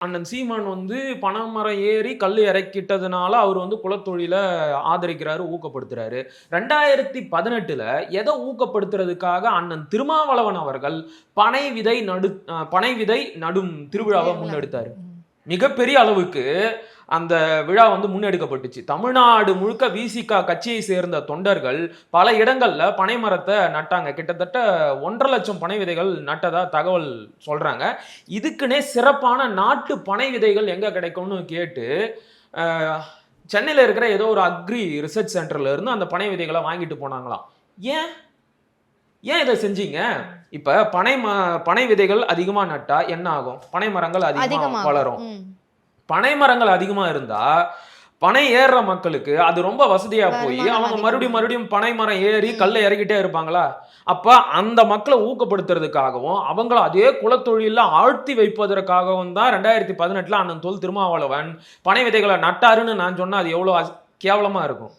அண்ணன் சீமான் வந்து பனைமரம் ஏறி கல் இறக்கிட்டதுனால அவர் வந்து குலத்தொழில ஆதரிக்கிறாரு, ஊக்கப்படுத்துறாரு. 2018ல எதை ஊக்கப்படுத்துறதுக்காக அண்ணன் திருமாவளவன் அவர்கள் பனை விதை நடும் திருவிழாவை திருவிழா. முன்னெடுத்தாரு. ம். மிகப்பெரிய அளவுக்கு அந்த விழா வந்து முன்னெடுக்கப்பட்டுச்சு. தமிழ்நாடு முழுக்க விசிக கட்சியை சேர்ந்த தொண்டர்கள் பல இடங்கள்ல பனை மரத்தை நட்டாங்க. கிட்டத்தட்ட 1,50,000 பனை விதைகள் நட்டதா தகவல் சொல்றாங்க. இதுக்குன்னே சிறப்பான நாட்டு பனை விதைகள் எங்க கிடைக்கும்னு கேட்டு அஹ், சென்னையில இருக்கிற ஏதோ ஒரு அக்ரி ரிசர்ச் சென்டர்ல இருந்து அந்த பனை விதைகளை வாங்கிட்டு போனாங்களாம். ஏன் ஏன் இதை செஞ்சீங்க? இப்ப பனை விதைகள் அதிகமா நட்டா என்ன ஆகும்? பனை மரங்கள் அதிகமா அதிகமாகும். வளரும். ம். பனை மரங்கள் அதிகமா இருந்தா பனை ஏறுற மக்களுக்கு அது ரொம்ப வசதியா போய் வருமானம் அவங்க அதிகம். மறுபடியும் பனை மரம் ஏறி கல்லை இறக்கிட்டே இருப்பாங்களா? அப்ப அந்த மக்களை ஊக்கப்படுத்துறதுக்காகவும் அவங்கள அதே குலத்தொழில ஆழ்த்தி வைப்பதற்காகவும் தான் 2018ல அண்ணன் தொல் திருமாவளவன் பனை விதைகளை நட்டாருன்னு நான் சொன்னா அது எவ்வளவு கேவலமா இருக்கும்.